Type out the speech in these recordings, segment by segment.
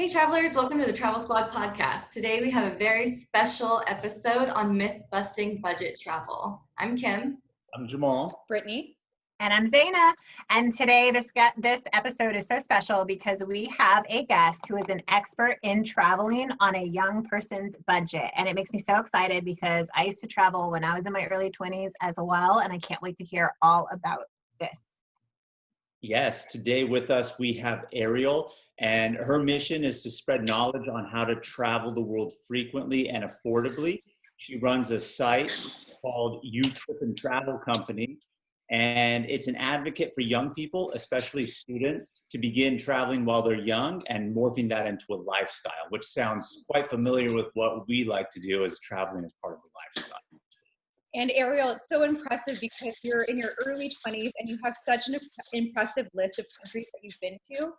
Hey travelers, welcome to the Travel Squad podcast. Today we have a very special episode on myth-busting budget travel. I'm Kim. I'm Jamal. Brittany. And I'm Zaina. And today this episode is so special because we have a guest who is an expert in traveling on a young person's budget. And it makes me so excited because I used to travel when I was in my early 20s as well, and I can't wait to hear all about this. Yes, today with us we have Ariel, and her mission is to spread knowledge on how to travel the world frequently and affordably. She runs a site called Trip and Travel Company, and it's an advocate for young people, especially students, to begin traveling while they're young and morphing that into a lifestyle, which sounds quite familiar with what we like to do as traveling as part of the lifestyle. And Ariel, it's so impressive because you're in your early 20s and you have such an impressive list of countries that you've been to.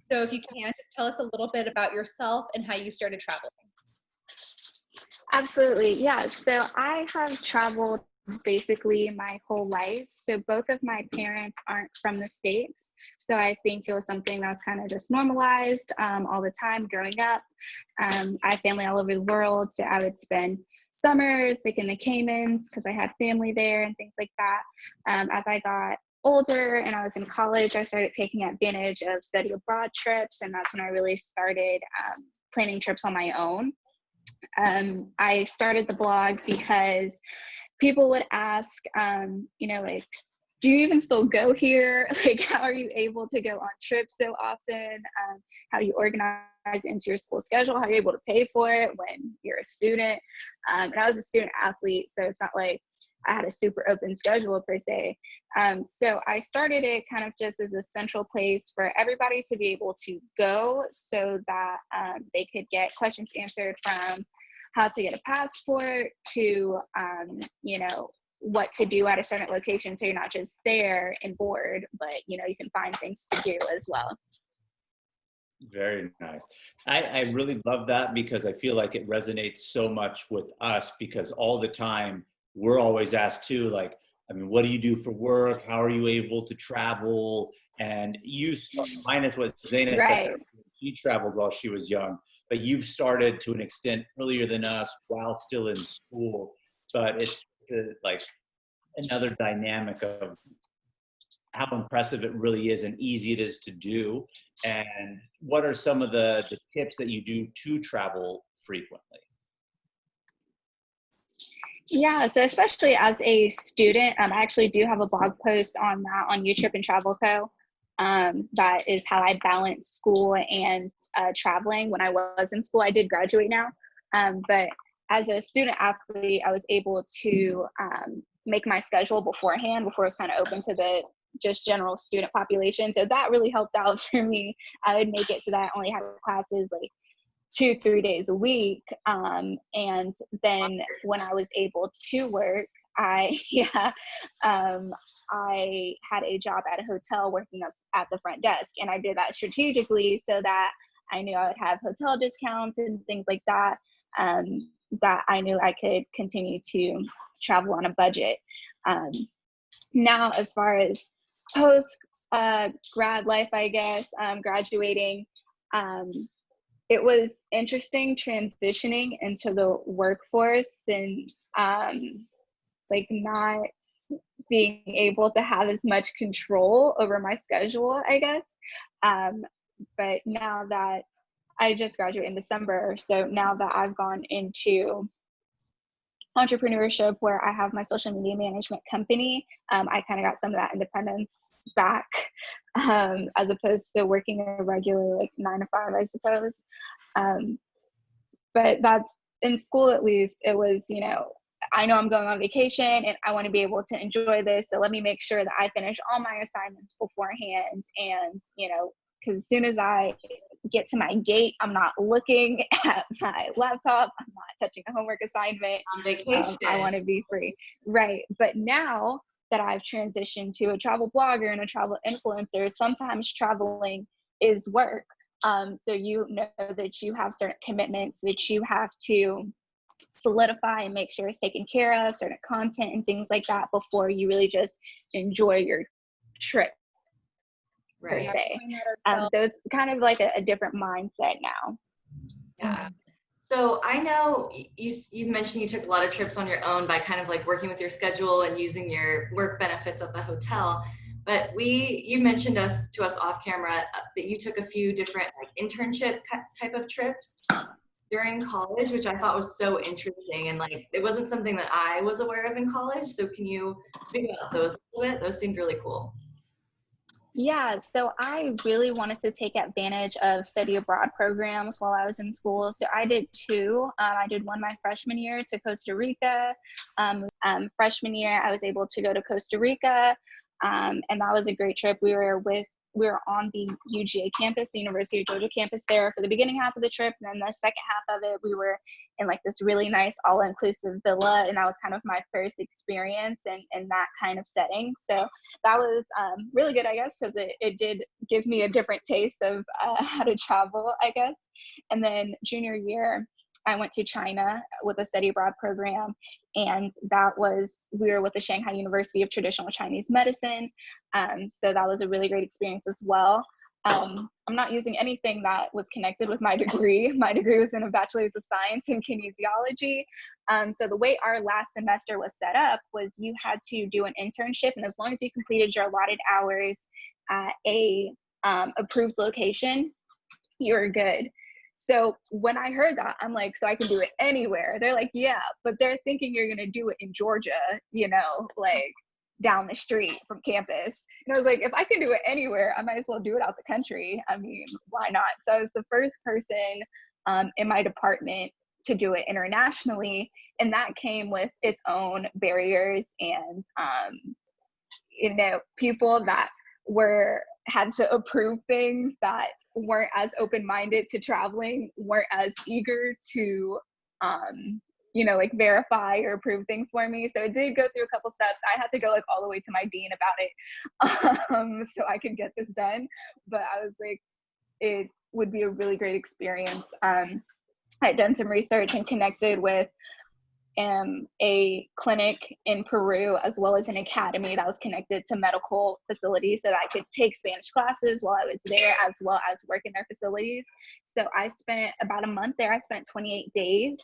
So if you can, just tell us a little bit about yourself and how you started traveling. Absolutely, yeah. So I have traveled basically my whole life. So both of my parents aren't from the States. So I think it was something that was kind of just normalized all the time growing up. I have family all over the world. So I would spend summers like in the Caymans because I had family there and things like that. As I got older and I was in college, I started taking advantage of study abroad trips. And that's when I really started planning trips on my own. I started the blog because people would ask, like, do you even still go here? Like, how are you able to go on trips so often? How do you organize into your school schedule? How are you able to pay for it when you're a student? And I was a student athlete, so it's not like I had a super open schedule per se. So I started it kind of just as a central place for everybody to be able to go so that they could get questions answered from how to get a passport to, what to do at a certain location. So you're not just there and bored, but, you can find things to do as well. Very nice. I really love that because I feel like it resonates so much with us because all the time we're always asked too, like, what do you do for work? How are you able to travel? And you, minus what Zaina said, she traveled while she was young, but you've started to an extent earlier than us while still in school. But it's like another dynamic of how impressive it really is and easy it is to do. And what are some of the tips that you do to travel frequently? Yeah, so especially as a student, I actually do have a blog post on that on Trip and Travel Co. That is how I balance school and traveling. When I was in school, I did graduate now, but as a student athlete, I was able to make my schedule beforehand before it was kind of open to the just general student population. So that really helped out for me. I would make it so that I only had classes like 2-3 days a week. And then when I was able to work, I had a job at a hotel working up at the front desk. And I did that strategically so that I knew I would have hotel discounts and things like that, that I knew I could continue to travel on a budget. Now, as far as post grad life, I guess, graduating, it was interesting transitioning into the workforce and not being able to have as much control over my schedule, I guess. But now that I just graduated in December, so now that I've gone into entrepreneurship where I have my social media management company, I kind of got some of that independence back, as opposed to working a regular 9 to 5, I suppose. But that's, in school at least, it was, I know I'm going on vacation and I want to be able to enjoy this. So let me make sure that I finish all my assignments beforehand. And, because as soon as I get to my gate, I'm not looking at my laptop. I'm not touching a homework assignment. On vacation. I want to be free. Right. But now that I've transitioned to a travel blogger and a travel influencer, sometimes traveling is work. So you know that you have certain commitments that you have to solidify and make sure it's taken care of, certain content and things like that before you really just enjoy your trip. per Right. se. Find that ourselves. So it's kind of like a different mindset now. Yeah. So I know you mentioned you took a lot of trips on your own by kind of like working with your schedule and using your work benefits at the hotel. But you mentioned to us off camera that you took a few different like internship type of trips during college, which I thought was so interesting. And like, it wasn't something that I was aware of in college. So can you speak about those a little bit? Those seemed really cool. Yeah, so I really wanted to take advantage of study abroad programs while I was in school. So I did two. I did one my freshman year to Costa Rica. Freshman year, I was able to go to Costa Rica, and that was a great trip. We were on the UGA campus, the University of Georgia campus there for the beginning half of the trip. And then the second half of it, we were in like this really nice all-inclusive villa. And that was kind of my first experience in that kind of setting. So that was really good, I guess, because it did give me a different taste of how to travel, I guess. And then junior year, I went to China with a study abroad program, and we were with the Shanghai University of Traditional Chinese Medicine. So that was a really great experience as well. I'm not using anything that was connected with my degree. My degree was in a Bachelor's of Science in Kinesiology. So the way our last semester was set up was you had to do an internship, and as long as you completed your allotted hours at a approved location, you were good. So when I heard that, I'm like, so I can do it anywhere. They're like, yeah, but they're thinking you're going to do it in Georgia, like down the street from campus. And I was like, if I can do it anywhere, I might as well do it out the country. I mean, why not? So I was the first person in my department to do it internationally. And that came with its own barriers and, people that had to approve things that weren't as open-minded to traveling, weren't as eager to like verify or approve things for me. So it did go through a couple steps. I had to go like all the way to my dean about it so I could get this done. But I was like, it would be a really great experience. I had done some research and connected with a clinic in Peru, as well as an academy that was connected to medical facilities so that I could take Spanish classes while I was there, as well as work in their facilities. So I spent about a month there. I spent 28 days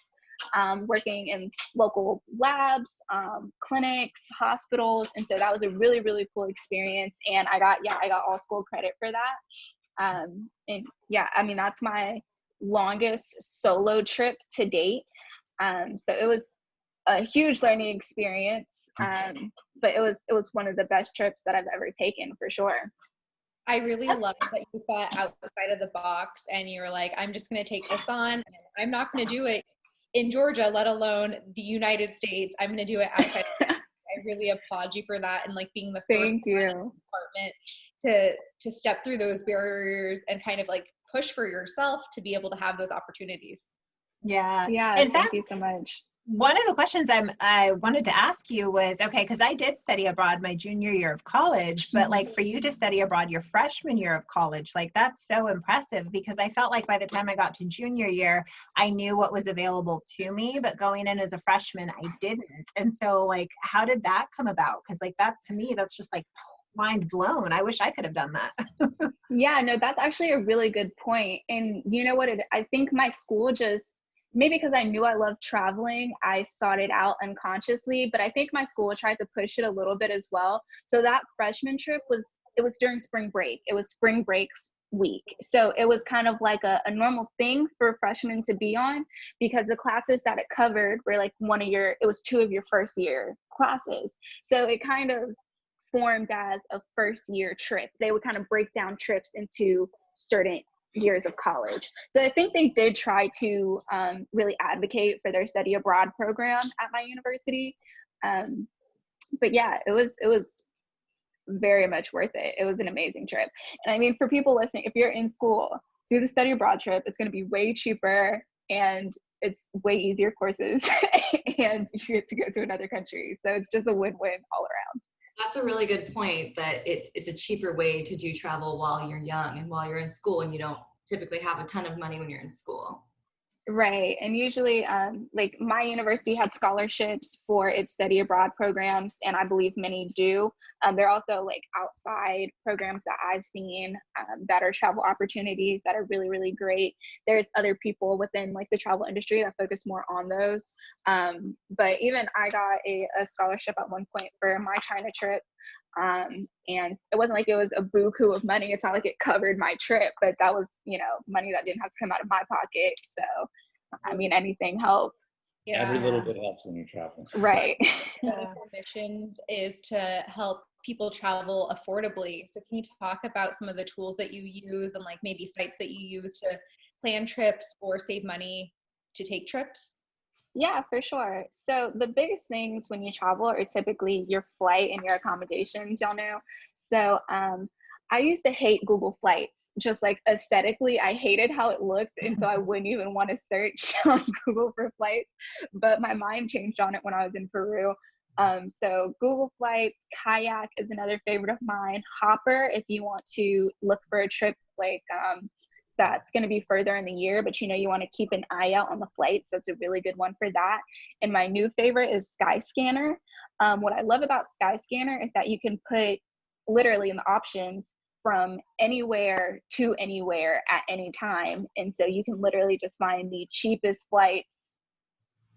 working in local labs, clinics, hospitals. And so that was a really, really cool experience. And I got all school credit for that. And yeah, I mean, that's my longest solo trip to date. So it was a huge learning experience, but it was one of the best trips that I've ever taken, for sure. I really love that you thought outside of the box and you were like, I'm just going to take this on, and I'm not going to do it in Georgia, let alone the United States. I'm going to do it outside. I really applaud you for that, and like being the first department to step through those barriers and kind of like push for yourself to be able to have those opportunities. Yeah. Yeah. Thank you so much. One of the questions I wanted to ask you was, okay, because I did study abroad my junior year of college, but like for you to study abroad your freshman year of college, like that's so impressive, because I felt like by the time I got to junior year, I knew what was available to me, but going in as a freshman, I didn't. And so like, how did that come about? Because like that, to me, that's just like mind blown. I wish I could have done that. Yeah, no, that's actually a really good point. And you know what, I think my school just, maybe because I knew I loved traveling, I sought it out unconsciously, but I think my school tried to push it a little bit as well. So that freshman trip was during spring break. It was spring breaks week. So it was kind of like a normal thing for freshmen to be on, because the classes that it covered were like it was 2 of your first year classes. So it kind of formed as a first year trip. They would kind of break down trips into certain years of college. So I think they did try to really advocate for their study abroad program at my university. But yeah, it was very much worth it. It was an amazing trip. And I mean, for people listening, if you're in school, do the study abroad trip. It's going to be way cheaper and it's way easier courses and you get to go to another country. So it's just a win-win all around. That's a really good point, that it's a cheaper way to do travel while you're young and while you're in school, and you don't typically have a ton of money when you're in school. Right. And usually, like my university had scholarships for its study abroad programs, and I believe many do. There are also like outside programs that I've seen that are travel opportunities that are really, really great. There's other people within like the travel industry that focus more on those. But even I got a scholarship at one point for my China trip. And it wasn't like it was a buku of money. It's not like it covered my trip, but that was, you know, money that didn't have to come out of my pocket. So, I mean, anything helped. Every Yeah. little bit helps when you're traveling. Right. One of our missions is to help people travel affordably. So can you talk about some of the tools that you use and like maybe sites that you use to plan trips or save money to take trips? Yeah, for sure. So the biggest things when you travel are typically your flight and your accommodations, y'all know. So I used to hate Google Flights. Just like aesthetically, I hated how it looked, and so I wouldn't even want to search on Google for flights. But my mind changed on it when I was in Peru. So Google Flights, Kayak is another favorite of mine. Hopper, if you want to look for a trip like that's going to be further in the year, but you know, you want to keep an eye out on the flights. So it's a really good one for that. And my new favorite is Skyscanner. What I love about Skyscanner is that you can put literally in the options from anywhere to anywhere at any time. And so you can literally just find the cheapest flights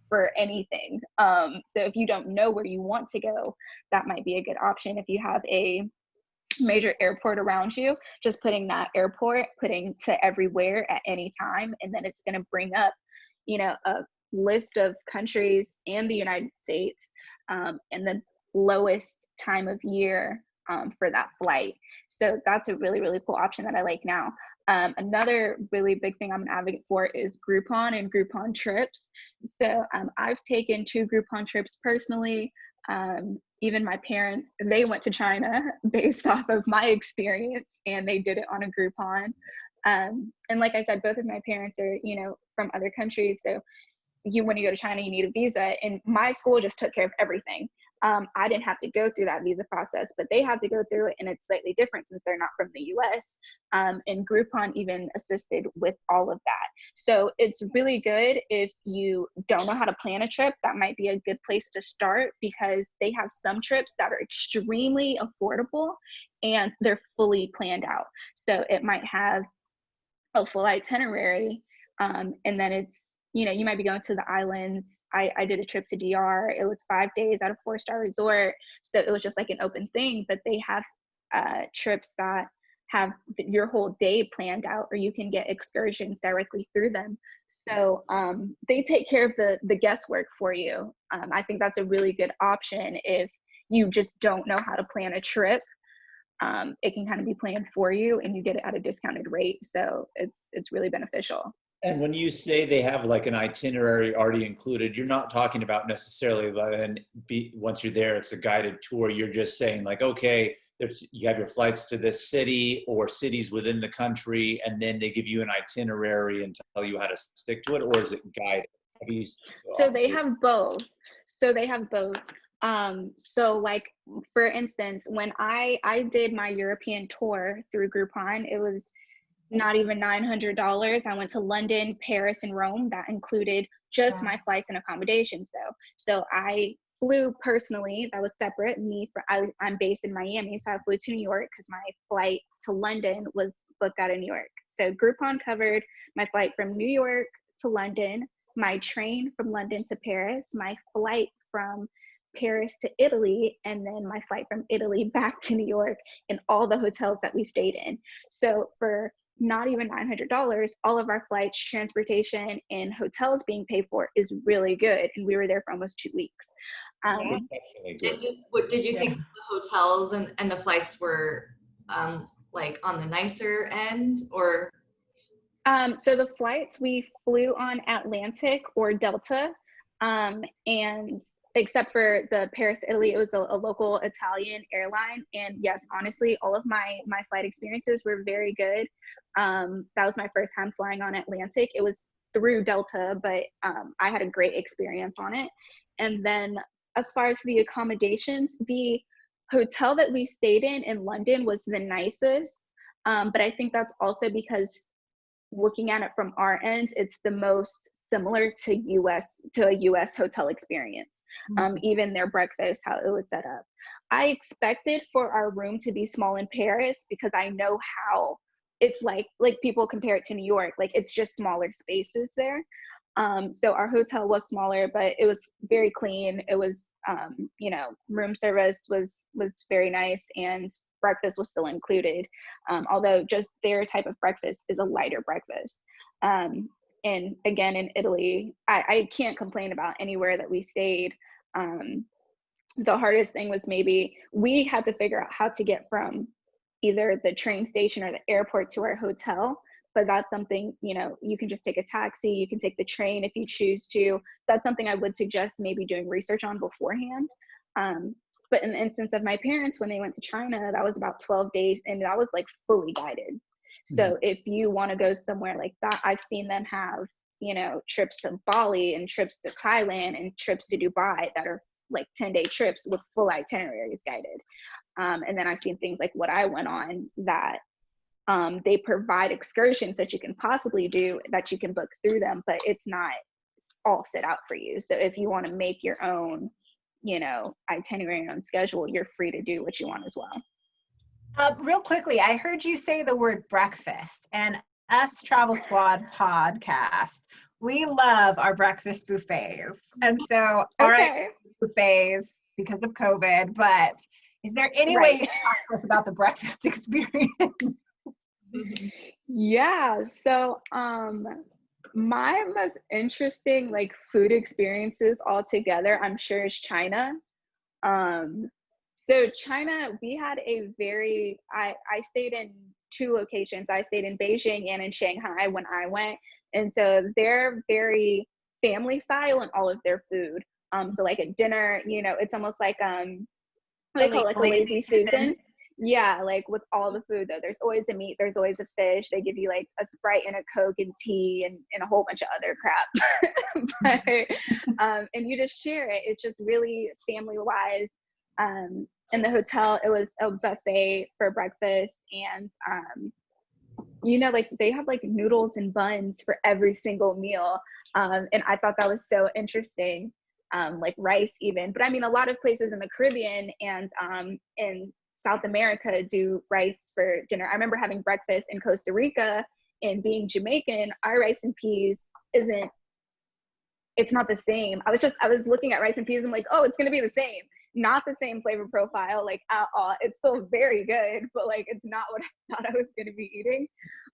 for anything. So if you don't know where you want to go, that might be a good option. If you have a major airport around you, just putting that airport, putting to everywhere at any time, and then it's going to bring up, you know, a list of countries and the United States, and the lowest time of year for that flight. So that's a really, really cool option that I like now. Another really big thing I'm an advocate for is Groupon and Groupon trips. So I've taken 2 Groupon trips personally. Even my parents, they went to China based off of my experience, and they did it on a Groupon. And like I said, both of my parents are, you know, from other countries. So when you go to China, you need a visa, and my school just took care of everything. I didn't have to go through that visa process, but they had to go through it, and it's slightly different since they're not from the US. And Groupon even assisted with all of that. So it's really good if you don't know how to plan a trip. That might be a good place to start, because they have some trips that are extremely affordable and they're fully planned out. So it might have a full itinerary, and then it's, you know, you might be going to the islands. I did a trip to DR. It was 5 days at a 4-star resort. So it was just like an open thing, but they have trips that have your whole day planned out, or you can get excursions directly through them. So they take care of the guesswork for you. I think that's a really good option if you just don't know how to plan a trip. It can kind of be planned for you, and you get it at a discounted rate. So it's really beneficial. And when you say they have like an itinerary already included, you're not talking about necessarily once you're there, it's a guided tour. You're just saying like, okay, you have your flights to this city or cities within the country, and then they give you an itinerary and tell you how to stick to it, or is it guided? So they have both. So like, for instance, when I did my European tour through Groupon, it was not even $900. I went to London, Paris, and Rome. That included just my flights and accommodations, though. So I flew personally. That was separate. I'm based in Miami, so I flew to New York because my flight to London was booked out of New York. So Groupon covered my flight from New York to London, my train from London to Paris, my flight from Paris to Italy, and then my flight from Italy back to New York, and all the hotels that we stayed in. So for not even $900, all of our flights, transportation, and hotels being paid for is really good. And we were there for almost 2 weeks. Did you think the hotels and the flights were like on the nicer end, or? So the flights, we flew on Atlantic or Delta, and except for the Paris, Italy, it was a local Italian airline. And yes, honestly, all of my flight experiences were very good. That was my first time flying on Atlantic. It was through Delta, but I had a great experience on it. And then as far as the accommodations, the hotel that we stayed in London was the nicest. But I think that's also because looking at it from our end, it's the most similar to a US hotel experience. Even their breakfast, how it was set up. I expected for our room to be small in Paris because I know how it's like people compare it to New York, like it's just smaller spaces there. So our hotel was smaller, but it was very clean. It was, room service was very nice, and breakfast was still included. Although just their type of breakfast is a lighter breakfast. And again, in Italy, I can't complain about anywhere that we stayed. The hardest thing was maybe we had to figure out how to get from either the train station or the airport to our hotel. But that's something, you can just take a taxi, you can take the train if you choose to. That's something I would suggest maybe doing research on beforehand. But in the instance of my parents, when they went to China, that was about 12 days, and that was like fully guided. So if you want to go somewhere like that, I've seen them have, trips to Bali and trips to Thailand and trips to Dubai that are like 10-day trips with full itineraries guided. And then I've seen things like what I went on that they provide excursions that you can possibly do that you can book through them, but it's not all set out for you. So if you want to make your own, itinerary on schedule, you're free to do what you want as well. Real quickly, I heard you say the word breakfast, and us Travel Squad podcast, we love our breakfast buffets. And so, all right, buffets because of COVID, but is there any way you can talk to us about the breakfast experience? Yeah, so my most interesting food experiences altogether, I'm sure, is China. So China, we had I stayed in 2 locations. I stayed in Beijing and in Shanghai when I went. And so they're very family style in all of their food. So like at dinner, it's almost like they call it like a lazy Susan. Yeah, like with all the food though, there's always a meat, there's always a fish. They give you like a Sprite and a Coke and tea and a whole bunch of other crap. But and you just share it. It's just really family wise. In the hotel, it was a buffet for breakfast, and like they have like noodles and buns for every single meal. And I thought that was so interesting. Like rice even, but I mean a lot of places in the Caribbean and in South America do rice for dinner. I remember having breakfast in Costa Rica, and being Jamaican, our rice and peas it's not the same. I was looking at rice and peas and like, oh, it's gonna be the same. Not the same flavor profile, like at all. It's still very good, but like it's not what I thought I was gonna be eating.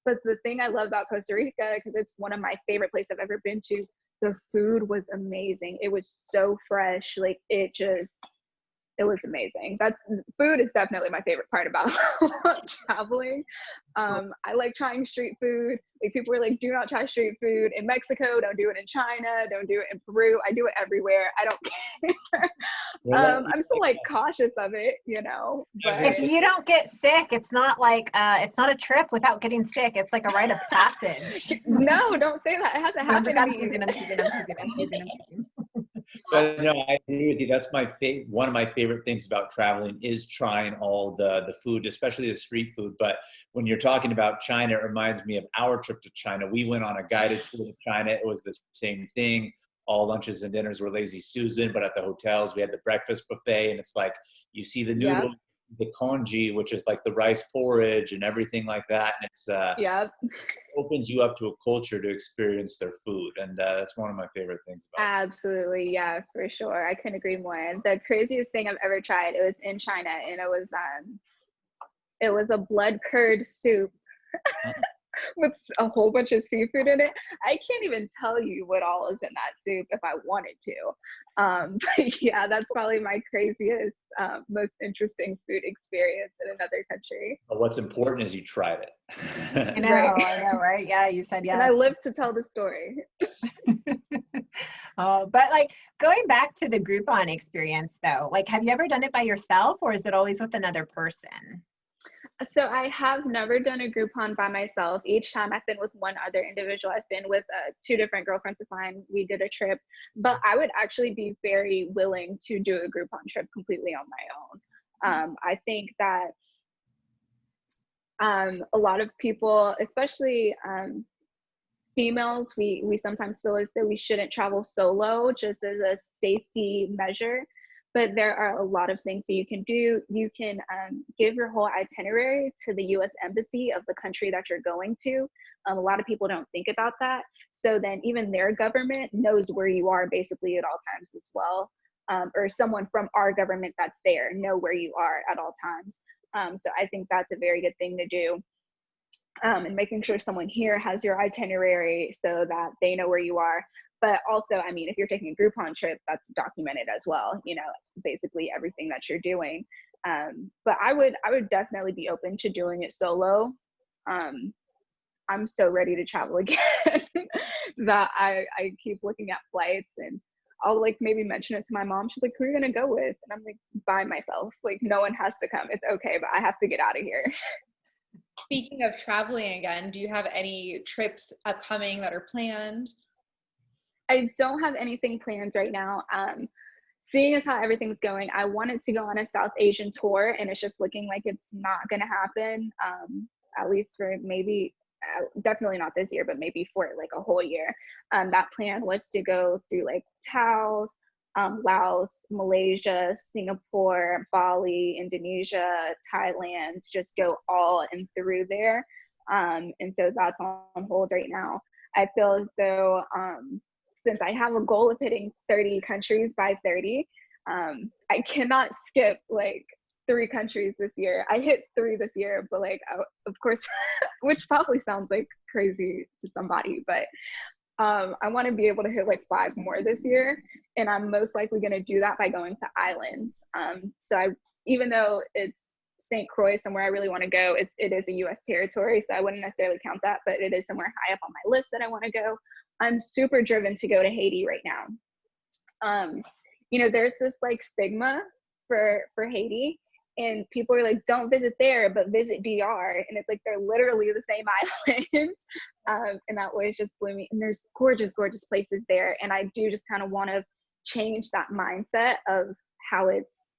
But the thing I love about Costa Rica, because it's one of my favorite places I've ever been to, the food was amazing. It was so fresh. Like it was amazing. Food is definitely my favorite part about traveling. I like trying street food. Like people were like, do not try street food in Mexico. Don't do it in China. Don't do it in Peru. I do it everywhere. I don't care. I'm still like cautious of it, but if you don't get sick, it's not like, it's not a trip without getting sick. It's like a rite of passage. No, don't say that. It hasn't happened to me. I'm teasing. But no, I agree with you. That's one of my favorite things about traveling is trying all the food, especially the street food. But when you're talking about China, it reminds me of our trip to China. We went on a guided tour to China. It was the same thing. All lunches and dinners were lazy Susan, but at the hotels we had the breakfast buffet, and it's like you see the noodles, the congee, which is like the rice porridge and everything like that. And it's opens you up to a culture to experience their food, and that's one of my favorite things about it. Absolutely, yeah, for sure. I couldn't agree more. And the craziest thing I've ever tried, it was in China, and it was a blood curd soup with a whole bunch of seafood in it. I can't even tell you what all is in that soup if I wanted to. But yeah, that's probably my craziest, most interesting food experience in another country. But what's important is you tried it. I know, right? Yeah, you said yes. And I live to tell the story. But like going back to the Groupon experience though, like have you ever done it by yourself or is it always with another person? So I have never done a Groupon by myself. Each time I've been with one other individual. I've been with 2 different girlfriends of mine. We did a trip, but I would actually be very willing to do a Groupon trip completely on my own. I think that a lot of people, especially females, we sometimes feel as though we shouldn't travel solo just as a safety measure. But there are a lot of things that you can do. You can give your whole itinerary to the US Embassy of the country that you're going to. A lot of people don't think about that. So then even their government knows where you are basically at all times as well. Or someone from our government that's there know where you are at all times. So I think that's a very good thing to do. And making sure someone here has your itinerary so that they know where you are. But also, I mean, if you're taking a Groupon trip, that's documented as well, you know, basically everything that you're doing. But I would definitely be open to doing it solo. I'm so ready to travel again that I keep looking at flights, and I'll like maybe mention it to my mom. She's like, who are you gonna go with? And I'm like, by myself. Like, no one has to come. It's okay, but I have to get out of here. Speaking of traveling again, do you have any trips upcoming that are planned? I don't have anything planned right now. Seeing as how everything's going, I wanted to go on a South Asian tour, and it's just looking like it's not going to happen, at least for maybe, definitely not this year, but maybe for like a whole year. That plan was to go through like Taos, Laos, Malaysia, Singapore, Bali, Indonesia, Thailand, just go all and through there. And so that's on hold right now. I feel as though, since I have a goal of hitting 30 countries by 30, I cannot skip like 3 countries this year. I hit 3 this year, but like, of course, which probably sounds like crazy to somebody, but I want to be able to hit like 5 more this year. And I'm most likely going to do that by going to islands. Even though it's St. Croix, somewhere I really want to go, it is a US territory, so I wouldn't necessarily count that, but it is somewhere high up on my list that I want to go. I'm super driven to go to Haiti right now. You know, there's this like stigma for Haiti, and people are like, don't visit there, but visit DR. And it's like, they're literally the same island. And that always just blew me. And there's gorgeous, gorgeous places there. And I do just kind of want to change that mindset of how it's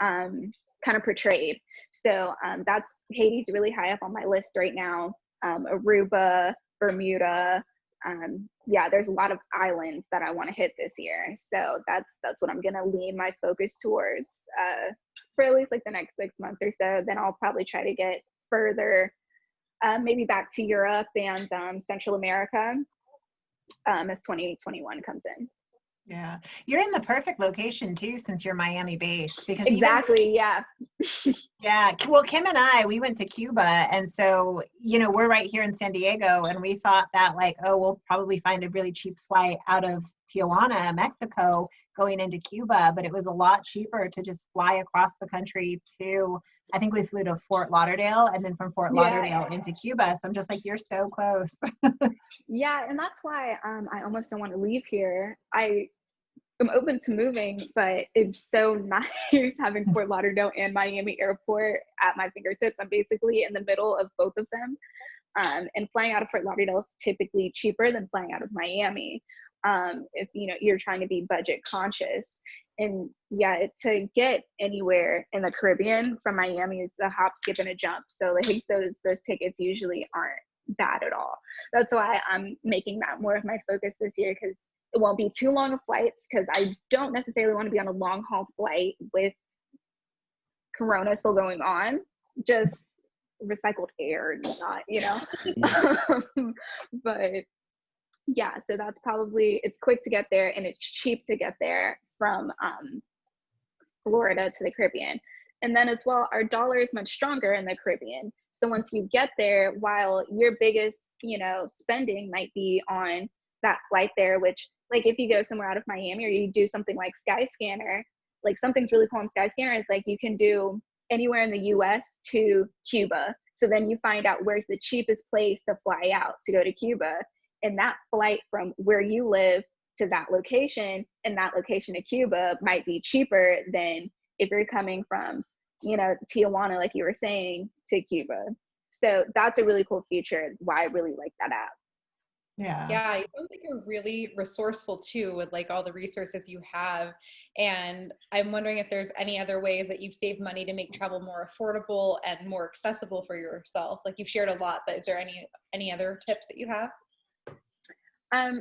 kind of portrayed. So that's, Haiti's really high up on my list right now. Aruba, Bermuda. Yeah, there's a lot of islands that I want to hit this year. So that's what I'm going to lean my focus towards for at least like the next 6 months or so. Then I'll probably try to get further, maybe back to Europe and Central America as 2021 comes in. Yeah, you're in the perfect location too, since you're Miami based, because exactly, yeah. Yeah, well, Kim and I, we went to Cuba, and so, you know, we're right here in San Diego, and we thought that like, oh, we'll probably find a really cheap flight out of Tijuana, Mexico, going into Cuba, but it was a lot cheaper to just fly across the country to, I think we flew to Fort Lauderdale, and then from Fort Lauderdale into Cuba. So I'm just like, you're so close. Yeah, and that's why I almost don't want to leave here. I'm open to moving, but it's so nice having Fort Lauderdale and Miami Airport at my fingertips. I'm basically in the middle of both of them. And flying out of Fort Lauderdale is typically cheaper than flying out of Miami. If you know you're trying to be budget conscious. And yeah, to get anywhere in the Caribbean from Miami is a hop, skip, and a jump. So like those tickets usually aren't bad at all. That's why I'm making that more of my focus this year, because it won't be too long of flights, because I don't necessarily want to be on a long haul flight with Corona still going on. Just recycled air, not, you know. But yeah, so that's probably, it's quick to get there and it's cheap to get there from Florida to the Caribbean. And then as well, our dollar is much stronger in the Caribbean. So once you get there, while your biggest, you know, spending might be on that flight there, which like if you go somewhere out of Miami or you do something like Skyscanner, like something's really cool on Skyscanner is like you can do anywhere in the US to Cuba. So then you find out where's the cheapest place to fly out to go to Cuba. And that flight from where you live to that location and that location to Cuba might be cheaper than if you're coming from, you know, Tijuana, like you were saying, to Cuba. So that's a really cool feature, why I really like that app. Yeah, it sounds like you're really resourceful too with like all the resources you have. And I'm wondering if there's any other ways that you've saved money to make travel more affordable and more accessible for yourself. Like you've shared a lot, but is there any other tips that you have?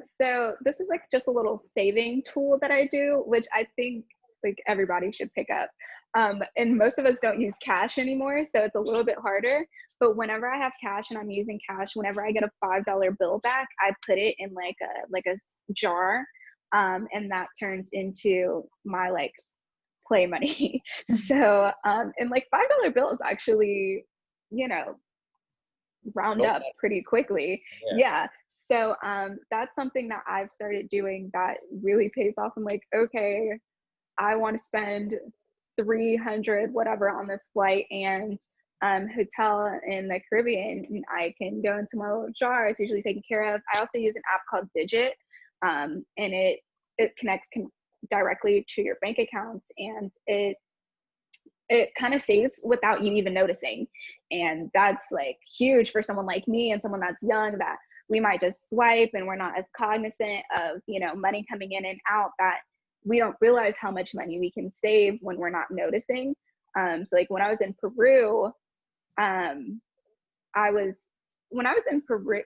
So this is like just a little saving tool that I do, which I think like everybody should pick up. And most of us don't use cash anymore, so it's a little bit harder. But whenever I have cash and I'm using cash, whenever I get a $5 bill back, I put it in like a jar, and that turns into my like play money. So and like $5 bills actually, you know, round up pretty quickly. Yeah. So that's something that I've started doing that really pays off. I'm like, okay, I want to spend 300 whatever on this flight and hotel in the Caribbean, and I can go into my little jar. It's usually taken care of. I also use an app called Digit, and it connects directly to your bank accounts, and it kind of saves without you even noticing. And that's like huge for someone like me and someone that's young, that we might just swipe and we're not as cognizant of, you know, money coming in and out, that we don't realize how much money we can save when we're not noticing. So like when I was in Peru, when I was in Peru,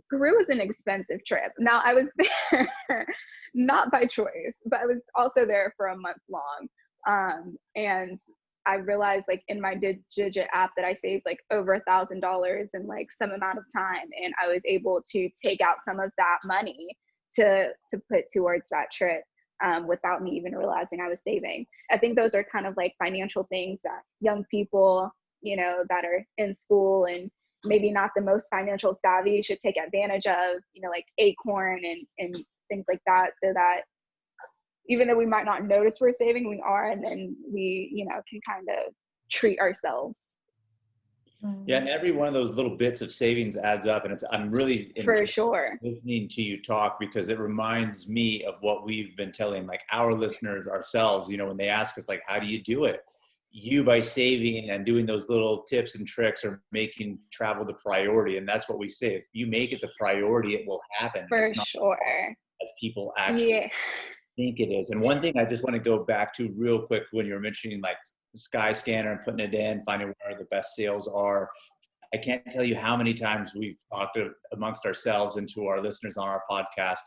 Peru was an expensive trip. Now I was there not by choice, but I was also there for a month long. And I realized like in my Digit app that I saved like over $1,000 in like some amount of time. And I was able to take out some of that money to put towards that trip, without me even realizing I was saving. I think those are kind of like financial things that young people, you know, that are in school and maybe not the most financial savvy should take advantage of, you know, like Acorn and things like that, so that even though we might not notice we're saving, we are, and then we, you know, can kind of treat ourselves. Yeah, and every one of those little bits of savings adds up, and I'm really for sure listening to you talk, because it reminds me of what we've been telling like our listeners ourselves. You know, when they ask us like, how do you do it? You, by saving and doing those little tips and tricks, are making travel the priority, and that's what we say. If you make it the priority, it will happen. For it's not sure. as people actually think it is. And one thing I just want to go back to real quick, when you're mentioning like the Sky Scanner and putting it in, finding where the best sales are, I can't tell you how many times we've talked amongst ourselves and to our listeners on our podcast,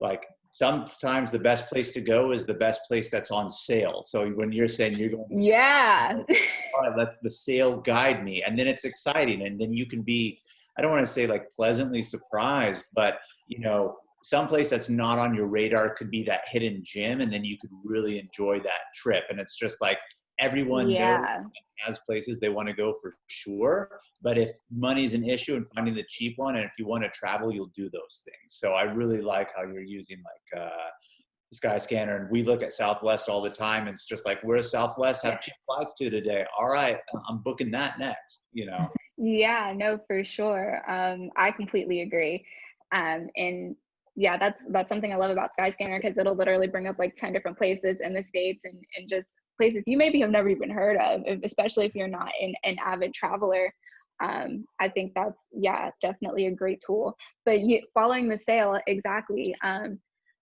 like sometimes the best place to go is the best place that's on sale. So when you're saying you're going, all right, let the sale guide me, and then it's exciting, and then you can be, I don't want to say like pleasantly surprised, but you know, someplace that's not on your radar could be that hidden gem, and then you could really enjoy that trip. And it's just like everyone knows and has places they want to go for sure, but if money's an issue and finding the cheap one, and if you want to travel, you'll do those things. So I really like how you're using like the Sky Scanner, and we look at Southwest all the time, and it's just like, where's Southwest have cheap flights to today? All right, I'm booking that next, you know. Yeah, no, for sure. I completely agree. And yeah, that's something I love about Skyscanner, because it'll literally bring up like 10 different places in the States, and just places you maybe have never even heard of, especially if you're not an avid traveler. I think that's, yeah, definitely a great tool. But following the sale, exactly.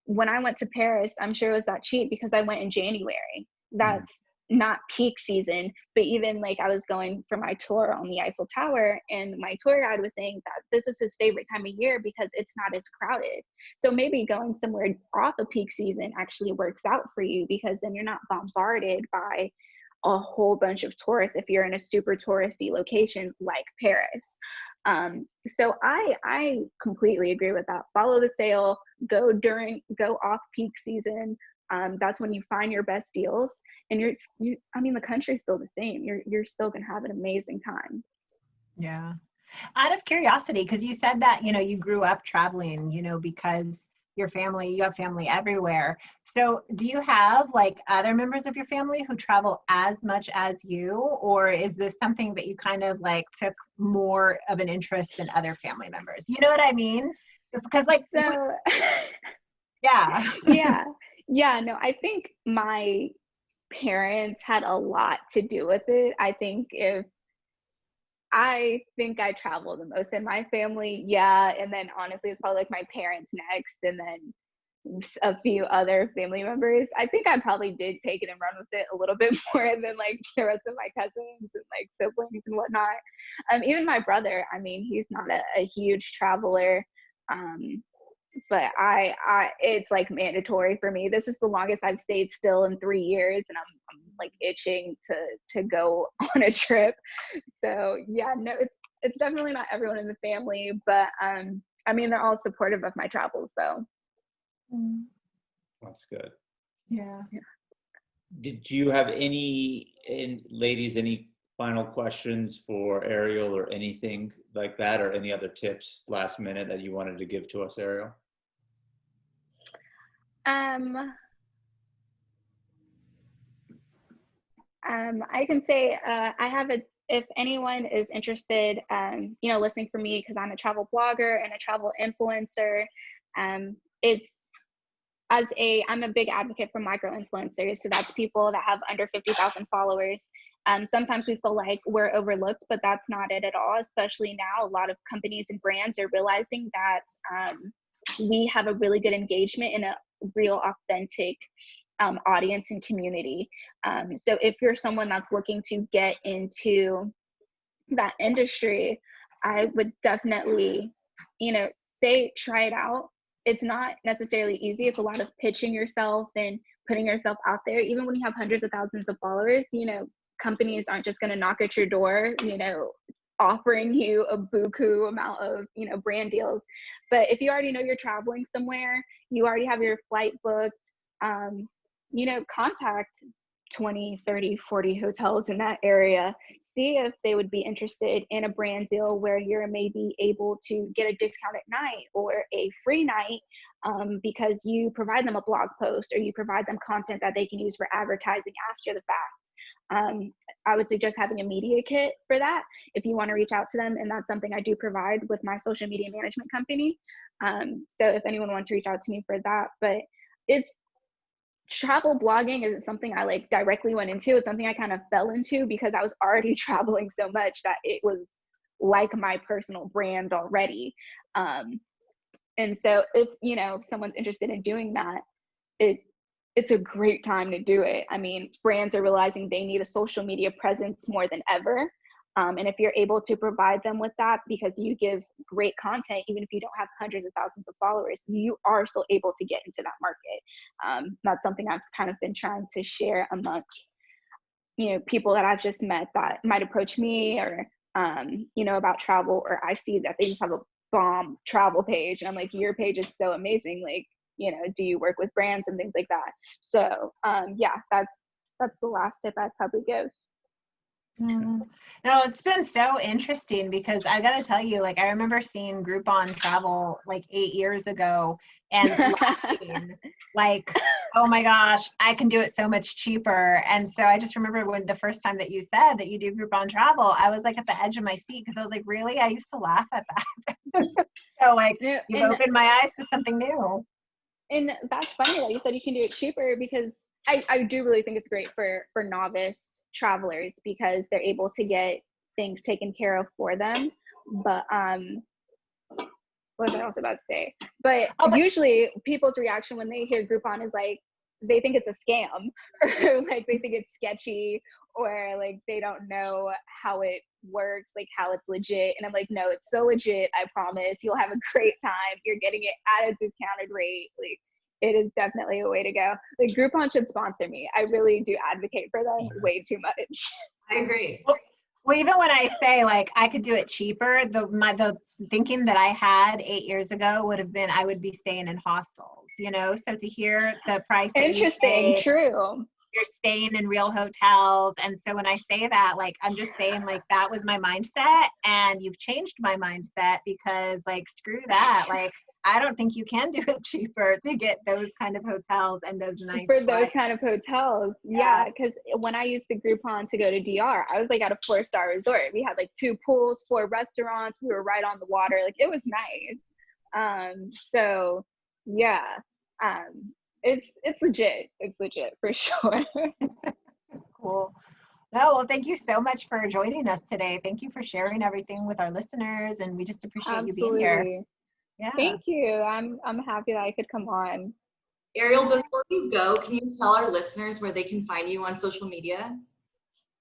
When I went to Paris, I'm sure it was that cheap because I went in January. That's not peak season, but even like I was going for my tour on the Eiffel Tower, and my tour guide was saying that this is his favorite time of year because it's not as crowded. So maybe going somewhere off of peak season actually works out for you, because then you're not bombarded by a whole bunch of tourists if you're in a super touristy location like Paris. So I completely agree with that. Follow the sale, go off peak season. That's when you find your best deals, and I mean, the country's still the same. You're still gonna have an amazing time. Yeah. Out of curiosity, because you said that, you know, you grew up traveling, you know, because you have family everywhere. So do you have like other members of your family who travel as much as you, or is this something that you kind of like took more of an interest than other family members? You know what I mean? It's because like, so yeah. Yeah, no, I think my parents had a lot to do with it. I think I travel the most in my family. Yeah. And then honestly, it's probably like my parents next, and then a few other family members. I think I probably did take it and run with it a little bit more than like the rest of my cousins and like siblings and whatnot. Even my brother, I mean, he's not a huge traveler. but it's like mandatory for me. This is the longest I've stayed still in 3 years, and I'm like itching to go on a trip. So yeah, no, it's definitely not everyone in the family, but I mean, they're all supportive of my travels, though. That's good. Yeah. Did you have ladies, any final questions for Ariel or anything like that, or any other tips last minute that you wanted to give to us, Ariel? I can say I have if anyone is interested, listening for me, because I'm a travel blogger and a travel influencer, it's I'm a big advocate for micro influencers. So that's people that have under 50,000 followers. Sometimes we feel like we're overlooked, but that's not it at all. Especially now, a lot of companies and brands are realizing that we have a really good engagement and a real authentic audience and community. So if you're someone that's looking to get into that industry, I would definitely, try it out. It's not necessarily easy. It's a lot of pitching yourself and putting yourself out there. Even when you have hundreds of thousands of followers, companies aren't just going to knock at your door, offering you a buku amount of, brand deals. But if you already know you're traveling somewhere, you already have your flight booked, contact 20, 30, 40 hotels in that area. See if they would be interested in a brand deal where you're maybe able to get a discounted night or a free night because you provide them a blog post or you provide them content that they can use for advertising after the fact. I would suggest having a media kit for that if you want to reach out to them. And that's something I do provide with my social media management company. So if anyone wants to reach out to me for that, but travel blogging isn't something I like directly went into. It's something I kind of fell into because I was already traveling so much that it was like my personal brand already. And so if someone's interested in doing that, it's a great time to do it. I mean, brands are realizing they need a social media presence more than ever. And if you're able to provide them with that because you give great content, even if you don't have hundreds of thousands of followers, you are still able to get into that market. That's something I've kind of been trying to share amongst, people that I've just met that might approach me or, about travel, or I see that they just have a bomb travel page. And I'm like, your page is so amazing. Like, do you work with brands and things like that? So yeah, that's the last tip I'd probably give. No, it's been so interesting because I got to tell you, like, I remember seeing Groupon travel like 8 years ago and laughing, like, oh my gosh, I can do it so much cheaper. And so I just remember when the first time that you said that you do Groupon travel, I was like at the edge of my seat because I was like, really? I used to laugh at that. So like, you've opened my eyes to something new. And that's funny that you said you can do it cheaper because I do really think it's great for novice travelers because they're able to get things taken care of for them. But what was I also about to say? But usually people's reaction when they hear Groupon is like they think it's a scam or like they think it's sketchy or like they don't know how it works, like how it's legit. And I'm like, no, it's so legit. I promise you'll have a great time. You're getting it at a discounted rate. Like, it is definitely a way to go. Like Groupon should sponsor me. I really do advocate for them way too much. I agree. Well, even when I say like I could do it cheaper, the thinking that I had 8 years ago would have been I would be staying in hostels, So to hear the price that interesting, true. You're staying in real hotels, and so when I say that, like I'm just saying like that was my mindset, and you've changed my mindset because like screw that, like I don't think you can do it cheaper to get those kind of hotels and those nice for those kind of hotels. Yeah, because when I used the Groupon to go to DR, I was like at a 4-star resort. We had like 2 pools, 4 restaurants. We were right on the water. Like it was nice. So yeah, it's legit. It's legit for sure. Cool. No, well, thank you so much for joining us today. Thank you for sharing everything with our listeners, and we just appreciate you being here. Yeah. Thank you. I'm happy that I could come on. Ariel, before you go, can you tell our listeners where they can find you on social media?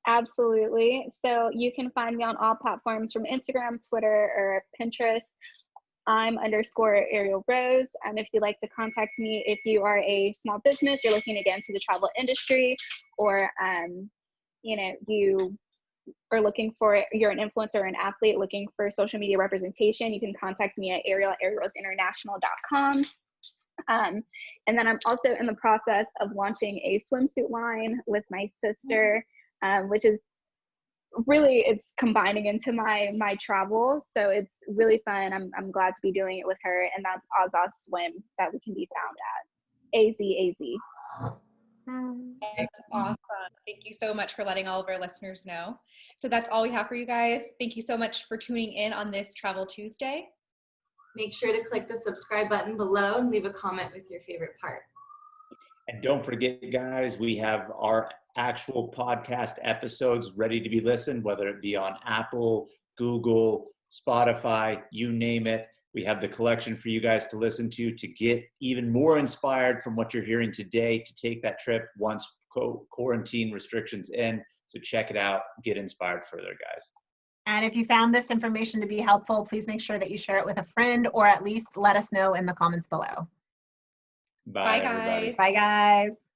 Absolutely. So you can find me on all platforms from Instagram, Twitter, or Pinterest. I'm __ Ariel Rose. If you'd like to contact me, if you are a small business, you're looking to get into the travel industry, or you are looking for, you're an influencer or an athlete looking for social media representation, you can contact me at ariel@arielroseinternational.com. And then I'm also in the process of launching a swimsuit line with my sister, which is really, it's combining into my travel, so it's really fun. I'm glad to be doing it with her, and that's Azaz Swim that we can be found at AZAZ. That's awesome. Thank you so much for letting all of our listeners know. So that's all we have for you guys. Thank you so much for tuning in on this Travel Tuesday. Make sure to click the subscribe button below and leave a comment with your favorite part. And don't forget, guys, we have our actual podcast episodes ready to be listened, whether it be on Apple, Google, Spotify, you name it. We have the collection for you guys to listen to get even more inspired from what you're hearing today to take that trip once quarantine restrictions end. So check it out. Get inspired further, guys. And if you found this information to be helpful, please make sure that you share it with a friend, or at least let us know in the comments below. Bye, Bye, everybody. guys. Bye, guys.